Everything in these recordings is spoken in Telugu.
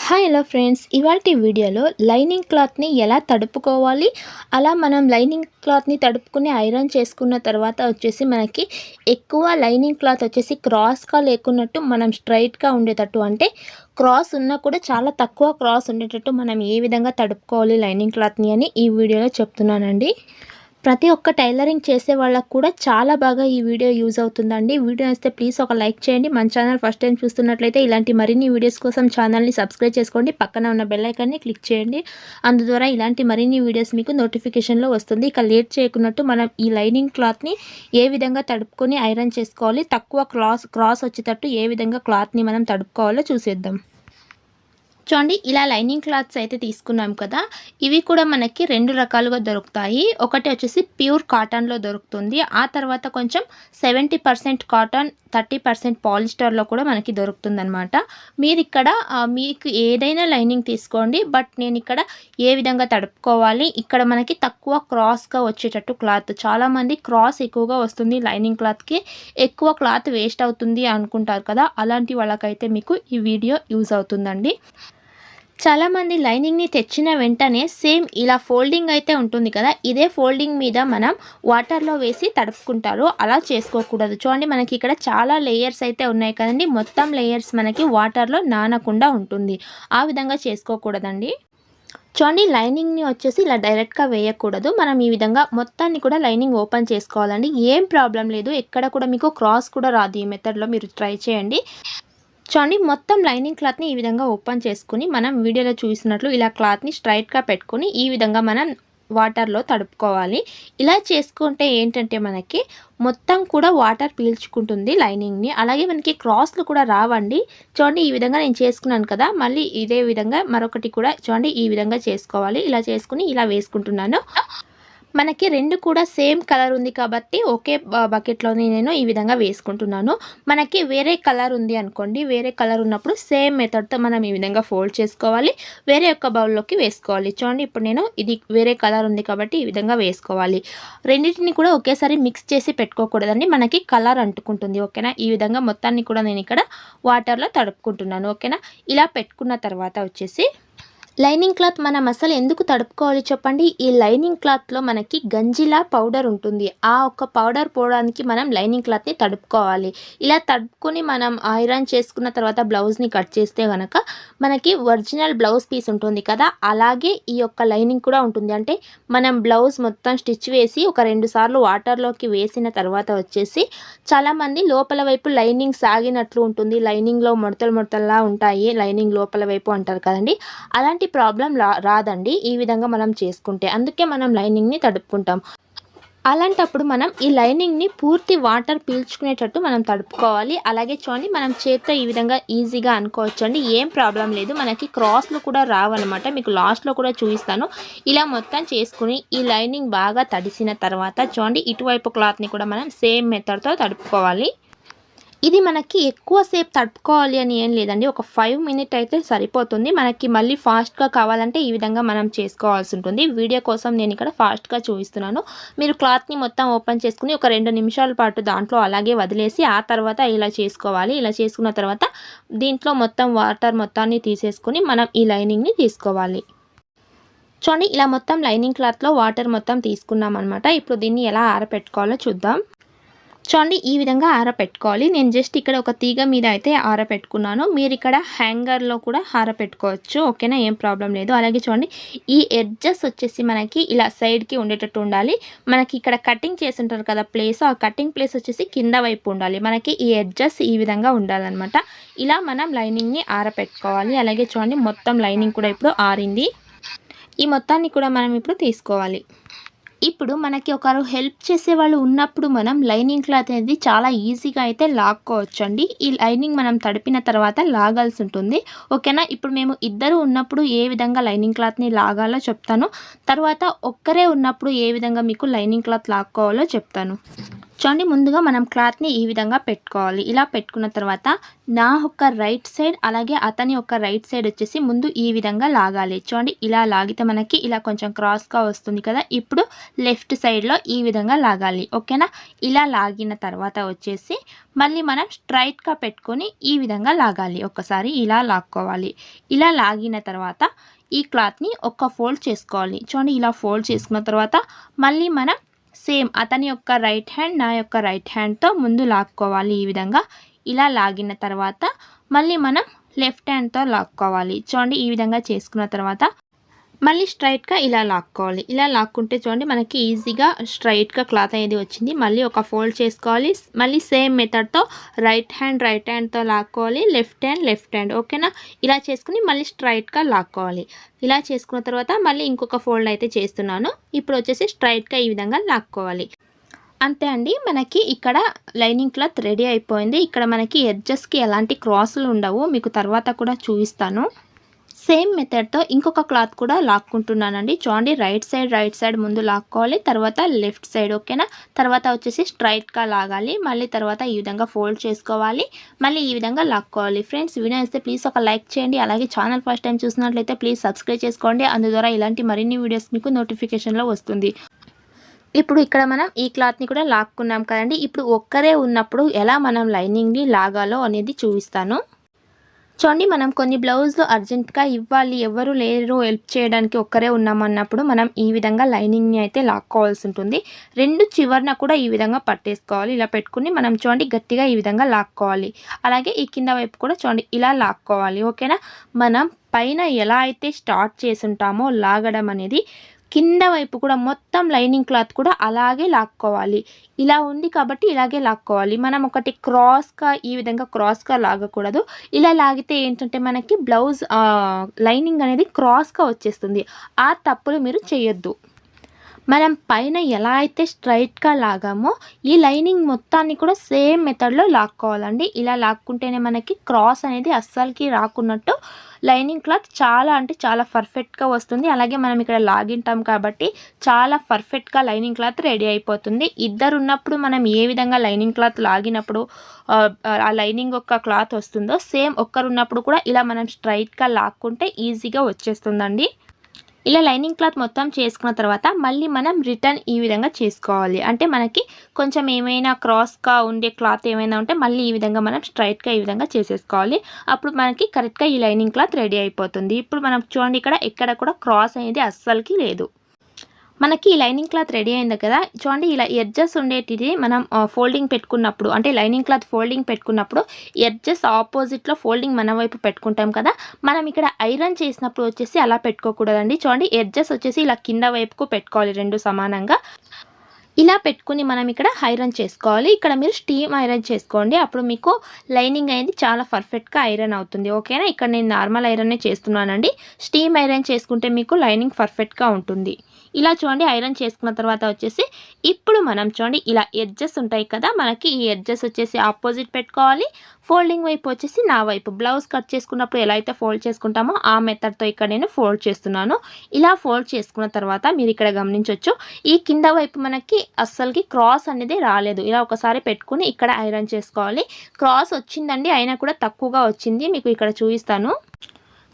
హాయ్ హలో ఫ్రెండ్స్, ఇవాల్టి వీడియోలో లైనింగ్ క్లాత్ని ఎలా తడుపుకోవాలి, అలా మనం లైనింగ్ క్లాత్ని తడుపుకుని ఐరన్ చేసుకున్న తర్వాత వచ్చేసి మనకి ఎక్కువ లైనింగ్ క్లాత్ వచ్చేసి క్రాస్గా లేకున్నట్టు మనం స్ట్రైట్గా ఉండేటట్టు, అంటే క్రాస్ ఉన్నా కూడా చాలా తక్కువ క్రాస్ ఉండేటట్టు మనం ఏ విధంగా తడుపుకోవాలి లైనింగ్ క్లాత్ని అని ఈ వీడియోలో చెప్తున్నానండి. ప్రతి ఒక్క టైలరింగ్ చేసే వాళ్ళకు కూడా చాలా బాగా ఈ వీడియో యూజ్ అవుతుందండి. వీడియో నచ్చితే ప్లీజ్ ఒక లైక్ చేయండి. మన ఛానల్ ఫస్ట్ టైం చూస్తున్నట్లయితే ఇలాంటి మరిన్ని వీడియోస్ కోసం ఛానల్ని సబ్స్క్రైబ్ చేసుకోండి. పక్కన ఉన్న బెల్ ఐకాన్ని క్లిక్ చేయండి. అందు ద్వారా ఇలాంటి మరిన్ని వీడియోస్ మీకు నోటిఫికేషన్లో వస్తుంది. ఇక లేట్ చేయకున్నట్టు మనం ఈ లైనింగ్ క్లాత్ని ఏ విధంగా తడుపుకొని ఐరన్ చేసుకోవాలి, తక్కువ క్రాస్ వచ్చేటట్టు ఏ విధంగా క్లాత్ని మనం తడుపుకోవాలో చూసేద్దాం. చూడండి, ఇలా లైనింగ్ క్లాత్స్ అయితే తీసుకున్నాం కదా, ఇవి కూడా మనకి రెండు రకాలుగా దొరుకుతాయి. ఒకటి వచ్చేసి ప్యూర్ కాటన్లో దొరుకుతుంది, ఆ తర్వాత కొంచెం 70% కాటన్ 30% పాలిస్టర్లో కూడా మనకి దొరుకుతుంది అనమాట. మీరు ఇక్కడ మీకు ఏదైనా లైనింగ్ తీసుకోండి, బట్ నేను ఇక్కడ ఏ విధంగా తడుపుకోవాలి, ఇక్కడ మనకి తక్కువ క్రాస్గా వచ్చేటట్టు క్లాత్, చాలామంది క్రాస్ ఎక్కువగా వస్తుంది లైనింగ్ క్లాత్కి, ఎక్కువ క్లాత్ వేస్ట్ అవుతుంది అనుకుంటారు కదా, అలాంటి వాళ్ళకైతే మీకు ఈ వీడియో యూజ్ అవుతుందండి. చాలామంది లైనింగ్ని తెచ్చిన వెంటనే సేమ్ ఇలా ఫోల్డింగ్ అయితే ఉంటుంది కదా, ఇదే ఫోల్డింగ్ మీద మనం వాటర్లో వేసి తడుపుకుంటారు. అలా చేసుకోకూడదు. చూడండి, మనకి ఇక్కడ చాలా లేయర్స్ అయితే ఉన్నాయి కదండి, మొత్తం లేయర్స్ మనకి వాటర్లో నానకుండా ఉంటుంది. ఆ విధంగా చేసుకోకూడదండి. చూడండి, లైనింగ్ని వచ్చేసి ఇలా డైరెక్ట్గా వేయకూడదు. మనం ఈ విధంగా మొత్తాన్ని కూడా లైనింగ్ ఓపెన్ చేసుకోవాలండి. ఏం ప్రాబ్లం లేదు, ఎక్కడ కూడా మీకు క్రాస్ కూడా రాదు. ఈ మెథడ్లో మీరు ట్రై చేయండి. చూడండి, మొత్తం లైనింగ్ క్లాత్ని ఈ విధంగా ఓపెన్ చేసుకుని మనం వీడియోలో చూసినట్లు ఇలా క్లాత్ని స్ట్రైట్గా పెట్టుకుని ఈ విధంగా మనం వాటర్లో తడుపుకోవాలి. ఇలా చేసుకుంటే ఏంటంటే మనకి మొత్తం కూడా వాటర్ పీల్చుకుంటుంది లైనింగ్ని, అలాగే మనకి క్రాస్లు కూడా రావండి. చూడండి, ఈ విధంగా నేను చేసుకున్నాను కదా, మళ్ళీ ఇదే విధంగా మరొకటి కూడా చూడండి ఈ విధంగా చేసుకోవాలి. ఇలా చేసుకుని ఇలా వేసుకుంటున్నాను. మనకి రెండు కూడా సేమ్ కలర్ ఉంది కాబట్టి ఒకే బకెట్లోనే నేను ఈ విధంగా వేసుకుంటున్నాను. మనకి వేరే కలర్ ఉంది అనుకోండి, వేరే కలర్ ఉన్నప్పుడు సేమ్ మెథడ్తో మనం ఈ విధంగా ఫోల్డ్ చేసుకోవాలి, వేరే ఒక బౌల్లోకి వేసుకోవాలి. చూడండి, ఇప్పుడు నేను ఇది వేరే కలర్ ఉంది కాబట్టి ఈ విధంగా వేసుకోవాలి. రెండింటిని కూడా ఒకేసారి మిక్స్ చేసి పెట్టుకోకూడదండి, మనకి కలర్ అంటుకుంటుంది. ఓకేనా, ఈ విధంగా మొత్తాన్ని కూడా నేను ఇక్కడ వాటర్లో తడుపుకుంటున్నాను. ఓకేనా, ఇలా పెట్టుకున్న తర్వాత వచ్చేసి లైనింగ్ క్లాత్ మనం అసలు ఎందుకు తడుపుకోవాలి చెప్పండి. ఈ లైనింగ్ క్లాత్లో మనకి గంజిలా పౌడర్ ఉంటుంది, ఆ ఒక్క పౌడర్ పోవడానికి మనం లైనింగ్ క్లాత్ని తడుపుకోవాలి. ఇలా తడుపుకొని మనం ఐరన్ చేసుకున్న తర్వాత బ్లౌజ్ని కట్ చేస్తే కనుక మనకి ఒరిజినల్ బ్లౌజ్ పీస్ ఉంటుంది కదా, అలాగే ఈ యొక్క లైనింగ్ కూడా ఉంటుంది. అంటే మనం బ్లౌజ్ మొత్తం స్టిచ్ వేసి ఒక 2 సార్లు వాటర్లోకి వేసిన తర్వాత వచ్చేసి చాలామంది లోపల వైపు లైనింగ్ సాగినట్లు ఉంటుంది, లైనింగ్లో ముడతల్లా ఉంటాయి, లైనింగ్ లోపల వైపు అంటారు కదండి, అలాంటి ప్రాబ్లం రాదండి ఈ విధంగా మనం చేసుకుంటే. అందుకే మనం లైనింగ్ని తడుపుకుంటాం. అలాంటప్పుడు మనం ఈ లైనింగ్ని పూర్తి వాటర్ పీల్చుకునేటట్టు మనం తడుపుకోవాలి. అలాగే చూడండి, మనం చేత్తో ఈ విధంగా ఈజీగా అనుకోవచ్చు అండి, ఏం ప్రాబ్లం లేదు. మనకి క్రాస్లు కూడా రావన్నమాట, మీకు లాస్ట్లో కూడా చూపిస్తాను. ఇలా మొత్తం చేసుకుని ఈ లైనింగ్ బాగా తడిసిన తర్వాత చూడండి, ఇటువైపు క్లాత్ని కూడా మనం సేమ్ మెథడ్తో తడుపుకోవాలి. ఇది మనకి ఎక్కువసేపు తడుపుకోవాలి అని ఏం లేదండి, ఒక 5 మినిట్ అయితే సరిపోతుంది. మనకి మళ్ళీ ఫాస్ట్గా కావాలంటే ఈ విధంగా మనం చేసుకోవాల్సి ఉంటుంది. వీడియో కోసం నేను ఇక్కడ ఫాస్ట్గా చూపిస్తున్నాను. మీరు క్లాత్ని మొత్తం ఓపెన్ చేసుకుని ఒక 2 నిమిషాల పాటు దాంట్లో అలాగే వదిలేసి ఆ తర్వాత ఇలా చేసుకోవాలి. ఇలా చేసుకున్న తర్వాత దీంట్లో మొత్తం వాటర్ మొత్తాన్ని తీసేసుకుని మనం ఈ లైనింగ్ని తీసుకోవాలి. చూడండి, ఇలా మొత్తం లైనింగ్ క్లాత్లో వాటర్ మొత్తం తీసుకున్నాం అనమాట. ఇప్పుడు దీన్ని ఎలా ఆరబెట్టుకోవాలో చూద్దాం. చూడండి, ఈ విధంగా ఆరబెట్టుకోవాలి. నేను జస్ట్ ఇక్కడ ఒక తీగ మీద అయితే ఆరబెట్టుకున్నాను, మీరు ఇక్కడ హ్యాంగర్లో కూడా ఆరబెట్టుకోవచ్చు. ఓకేనా, ఏం ప్రాబ్లం లేదు. అలాగే చూడండి, ఈ ఎడ్జెస్ వచ్చేసి మనకి ఇలా సైడ్కి ఉండేటట్టు ఉండాలి. మనకి ఇక్కడ కటింగ్ చేసి ఉంటారు కదా ప్లేస్, ఆ కటింగ్ ప్లేస్ వచ్చేసి కింద వైపు ఉండాలి. మనకి ఈ ఎడ్జెస్ ఈ విధంగా ఉండాలన్నమాట. ఇలా మనం లైనింగ్ని ఆరబెట్టుకోవాలి. అలాగే చూడండి, మొత్తం లైనింగ్ కూడా ఇప్పుడు ఆరింది. ఈ మొత్తాన్ని కూడా మనం ఇప్పుడు తీసుకోవాలి. ఇప్పుడు మనకి ఒకరు హెల్ప్ చేసే వాళ్ళు ఉన్నప్పుడు మనం లైనింగ్ క్లాత్ అనేది చాలా ఈజీగా అయితే లాక్కోవచ్చు అండి. ఈ లైనింగ్ మనం తడిపిన తర్వాత లాగాల్సి ఉంటుంది. ఓకేనా, ఇప్పుడు మేము ఇద్దరు ఉన్నప్పుడు ఏ విధంగా లైనింగ్ క్లాత్ని లాగాలో చెప్తాను, తర్వాత ఒక్కరే ఉన్నప్పుడు ఏ విధంగా మీకు లైనింగ్ క్లాత్ లాక్కోవాలో చెప్తాను. చూడండి ముందుగా మనం క్లాత్ని ఈ విధంగా పెట్టుకోవాలి. ఇలా పెట్టుకున్న తర్వాత నా యొక్క రైట్ సైడ్ అలాగే అతని యొక్క రైట్ సైడ్ వచ్చేసి ముందు ఈ విధంగా లాగాలి. చూడండి ఇలా లాగితే మనకి ఇలా కొంచెం క్రాస్గా వస్తుంది కదా. ఇప్పుడు లెఫ్ట్ సైడ్లో ఈ విధంగా లాగాలి. ఓకేనా. ఇలా లాగిన తర్వాత వచ్చేసి మళ్ళీ మనం స్ట్రైట్గా పెట్టుకొని ఈ విధంగా లాగాలి. ఒక్కసారి ఇలా లాక్కోవాలి. ఇలా లాగిన తర్వాత ఈ క్లాత్ని ఒక్క ఫోల్డ్ చేసుకోవాలి. చూడండి ఇలా ఫోల్డ్ చేసుకున్న తర్వాత మళ్ళీ మనం సేమ్ అతని యొక్క రైట్ హ్యాండ్ నా యొక్క రైట్ హ్యాండ్తో ముందు లాక్కోవాలి. ఈ విధంగా ఇలా లాగిన తర్వాత మళ్ళీ మనం లెఫ్ట్ హ్యాండ్తో లాక్కోవాలి. చూడండి ఈ విధంగా చేసుకున్న తర్వాత మళ్ళీ స్ట్రైట్గా ఇలా లాక్కోవాలి. ఇలా లాక్కుంటే చూడండి మనకి ఈజీగా స్ట్రైట్గా క్లాత్ అనేది వచ్చింది. మళ్ళీ ఒక ఫోల్డ్ చేసుకోవాలి. మళ్ళీ సేమ్ మెథడ్తో రైట్ హ్యాండ్తో లాక్కోవాలి, లెఫ్ట్ హ్యాండ్. ఓకేనా. ఇలా చేసుకుని మళ్ళీ స్ట్రైట్గా లాక్కోవాలి. ఇలా చేసుకున్న తర్వాత మళ్ళీ ఇంకొక ఫోల్డ్ అయితే చేస్తున్నాను. ఇప్పుడు వచ్చేసి స్ట్రైట్గా ఈ విధంగా లాక్కోవాలి. అంతే అండి. మనకి ఇక్కడ లైనింగ్ క్లాత్ రెడీ అయిపోయింది. ఇక్కడ మనకి ఎడ్జెస్కి ఎలాంటి క్రాసులు ఉండవు, మీకు తర్వాత కూడా చూపిస్తాను. సేమ్ మెథడ్తో ఇంకొక క్లాత్ కూడా లాక్కుంటున్నానండి. చూడండి రైట్ సైడ్ ముందు లాక్కోవాలి, తర్వాత లెఫ్ట్ సైడ్. ఓకేనా. తర్వాత వచ్చేసి స్ట్రైట్గా లాగాలి, మళ్ళీ తర్వాత ఈ విధంగా ఫోల్డ్ చేసుకోవాలి, మళ్ళీ ఈ విధంగా లాక్కోవాలి. ఫ్రెండ్స్ వీడియో అయితే ప్లీజ్ ఒక లైక్ చేయండి. అలాగే ఛానల్ ఫస్ట్ టైం చూసినట్లయితే ప్లీజ్ సబ్స్క్రైబ్ చేసుకోండి. అందు ద్వారా ఇలాంటి మరిన్ని వీడియోస్ మీకు నోటిఫికేషన్లో వస్తుంది. ఇప్పుడు ఇక్కడ మనం ఈ క్లాత్ని కూడా లాక్కున్నాం కదండి. ఇప్పుడు ఒక్కరే ఉన్నప్పుడు ఎలా మనం లైనింగ్ని లాగాలో అనేది చూపిస్తాను. చూడండి మనం కొన్ని బ్లౌజ్లు అర్జెంట్గా ఇవ్వాలి, ఎవరు లేరు హెల్ప్ చేయడానికి, ఒక్కరే ఉన్నామన్నప్పుడు మనం ఈ విధంగా లైనింగ్ని అయితే లాక్కోవాల్సి ఉంటుంది. రెండు చివరన కూడా ఈ విధంగా పట్టేసుకోవాలి. ఇలా పెట్టుకుని మనం చూడండి గట్టిగా ఈ విధంగా లాక్కోవాలి. అలాగే ఈ కింద వైపు కూడా చూడండి ఇలా లాక్కోవాలి. ఓకేనా. మనం పైన ఎలా అయితే స్టార్ట్ చేసుంటామో లాగడం అనేది కింద వైపు కూడా మొత్తం లైనింగ్ క్లాత్ కూడా అలాగే లాక్కోవాలి. ఇలా ఉంది కాబట్టి ఇలాగే లాక్కోవాలి. మనం ఒకటి క్రాస్గా ఈ విధంగా క్రాస్గా లాగకూడదు. ఇలా లాగితే ఏంటంటే మనకి బ్లౌజ్ లైనింగ్ అనేది క్రాస్గా వచ్చేస్తుంది. ఆ తప్పులు మీరు చేయొద్దు. మనం పైన ఎలా అయితే స్ట్రైట్గా లాగామో ఈ లైనింగ్ మొత్తాన్ని కూడా సేమ్ మెథడ్లో లాక్కోవాలండి. ఇలా లాక్కుంటేనే మనకి క్రాస్ అనేది అస్సలకి రాకున్నట్టు లైనింగ్ క్లాత్ చాలా అంటే చాలా పర్ఫెక్ట్గా వస్తుంది. అలాగే మనం ఇక్కడ లాగింటాం కాబట్టి చాలా పర్ఫెక్ట్గా లైనింగ్ క్లాత్ రెడీ అయిపోతుంది. ఇద్దరు ఉన్నప్పుడు మనం ఏ విధంగా లైనింగ్ క్లాత్ లాగినప్పుడు ఆ లైనింగ్ యొక్క క్లాత్ వస్తుందో సేమ్ ఒక్కరు ఉన్నప్పుడు కూడా ఇలా మనం స్ట్రైట్గా లాక్కుంటే ఈజీగా వచ్చేస్తుందండి. ఇలా లైనింగ్ క్లాత్ మొత్తం చేసుకున్న తర్వాత మళ్ళీ మనం రిటర్న్ ఈ విధంగా చేసుకోవాలి. అంటే మనకి కొంచెం ఏమైనా క్రాస్గా ఉండే క్లాత్ ఏమైనా ఉంటే మళ్ళీ ఈ విధంగా మనం స్ట్రైట్గా ఈ విధంగా చేసేసుకోవాలి. అప్పుడు మనకి కరెక్ట్గా ఈ లైనింగ్ క్లాత్ రెడీ అయిపోతుంది. ఇప్పుడు మనం చూడండి ఇక్కడ ఎక్కడ కూడా క్రాస్ అనేది అస్సలకి లేదు. మనకి ఈ లైనింగ్ క్లాత్ రెడీ అయింది కదా. చూడండి ఇలా ఎడ్జెస్ ఉండేటిది మనం ఫోల్డింగ్ పెట్టుకున్నప్పుడు అంటే లైనింగ్ క్లాత్ ఫోల్డింగ్ పెట్టుకున్నప్పుడు ఎడ్జెస్ ఆపోజిట్లో ఫోల్డింగ్ మన వైపు పెట్టుకుంటాం కదా. మనం ఇక్కడ ఐరన్ చేసినప్పుడు వచ్చేసి అలా పెట్టుకోకూడదండి. చూడండి ఎడ్జెస్ వచ్చేసి ఇలా కింద వైపుకు పెట్టుకోవాలి, రెండు సమానంగా. ఇలా పెట్టుకుని మనం ఇక్కడ ఐరన్ చేసుకోవాలి. ఇక్కడ మీరు స్టీమ్ ఐరన్ చేసుకోండి, అప్పుడు మీకు లైనింగ్ అనేది చాలా పర్ఫెక్ట్గా ఐరన్ అవుతుంది. ఓకేనా. ఇక్కడ నేను నార్మల్ ఐరన్నే చేస్తున్నానండి. స్టీమ్ ఐరన్ చేసుకుంటే మీకు లైనింగ్ పర్ఫెక్ట్గా ఉంటుంది. ఇలా చూడండి ఐరన్ చేసుకున్న తర్వాత వచ్చేసి ఇప్పుడు మనం చూడండి ఇలా ఎడ్జెస్ ఉంటాయి కదా, మనకి ఈ ఎడ్జెస్ వచ్చేసి ఆపోజిట్ పెట్టుకోవాలి. ఫోల్డింగ్ వైపు వచ్చేసి నా వైపు బ్లౌజ్ కట్ చేసుకున్నప్పుడు ఎలా అయితే ఫోల్డ్ చేసుకుంటామో ఆ మెథడ్తో ఇక్కడ నేను ఫోల్డ్ చేస్తున్నాను. ఇలా ఫోల్డ్ చేసుకున్న తర్వాత మీరు ఇక్కడ గమనించవచ్చు ఈ కింద వైపు మనకి అస్సలకి క్రాస్ అనేది రాలేదు. ఇలా ఒకసారి పెట్టుకుని ఇక్కడ ఐరన్ చేసుకోవాలి. క్రాస్ వచ్చిందండి, అయినా కూడా తక్కువగా వచ్చింది, మీకు ఇక్కడ చూపిస్తాను.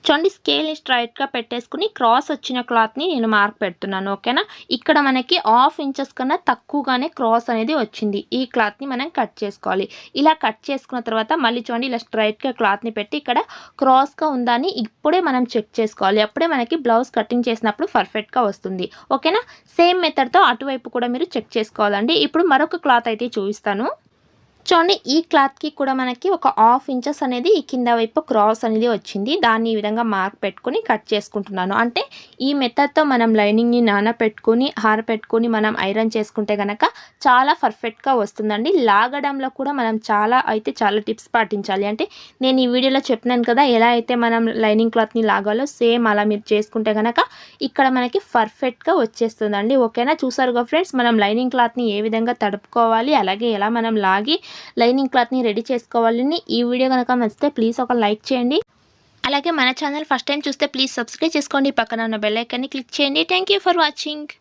చూడండి స్కేల్ని స్ట్రైట్గా పెట్టేసుకుని క్రాస్ వచ్చిన క్లాత్ని నేను మార్క్ పెడుతున్నాను. ఓకేనా. ఇక్కడ మనకి 1/2 ఇంచెస్ కన్నా తక్కువగానే క్రాస్ అనేది వచ్చింది. ఈ క్లాత్ని మనం కట్ చేసుకోవాలి. ఇలా కట్ చేసుకున్న తర్వాత మళ్ళీ చూడండి ఇలా స్ట్రైట్గా క్లాత్ని పెట్టి ఇక్కడ క్రాస్గా ఉందా అని ఇప్పుడే మనం చెక్ చేసుకోవాలి. అప్పుడే మనకి బ్లౌజ్ కటింగ్ చేసినప్పుడు పర్ఫెక్ట్గా వస్తుంది. ఓకేనా. సేమ్ మెథడ్తో అటువైపు కూడా మీరు చెక్ చేసుకోవాలండి. ఇప్పుడు మరొక క్లాత్ అయితే చూపిస్తాను. చూడండి ఈ క్లాత్కి కూడా మనకి ఒక 1/2 ఇంచెస్ అనేది ఈ కింద వైపు క్రాస్ అనేది వచ్చింది. దాన్ని ఈ విధంగా మార్క్ పెట్టుకుని కట్ చేసుకుంటున్నాను. అంటే ఈ మెథడ్తో మనం లైనింగ్ని నానపెట్టుకుని ఆరపెట్టుకుని మనం ఐరన్ చేసుకుంటే కనుక చాలా పర్ఫెక్ట్గా వస్తుందండి. లాగడంలో కూడా మనం చాలా టిప్స్ పాటించాలి. అంటే నేను ఈ వీడియోలో చెప్పినాను కదా ఎలా అయితే మనం లైనింగ్ క్లాత్ని లాగాలో సేమ్ అలా మీరు చేసుకుంటే కనుక ఇక్కడ మనకి పర్ఫెక్ట్గా వచ్చేస్తుందండి. ఓకేనా. చూసారుగా ఫ్రెండ్స్ మనం లైనింగ్ క్లాత్ని ఏ విధంగా తడుపుకోవాలి, అలాగే ఎలా మనం లాగి లైనింగ్ క్లాత్ని రెడీ చేసుకోవాలని. ఈ వీడియో కనుక నచ్చితే ప్లీజ్ ఒక లైక్ చేయండి. అలాగే మన ఛానల్ ఫస్ట్ టైం చూస్తే ప్లీజ్ సబ్స్క్రైబ్ చేసుకోండి. పక్కన ఉన్న బెల్ ఐకాన్ని క్లిక్ చేయండి. Thank you for watching.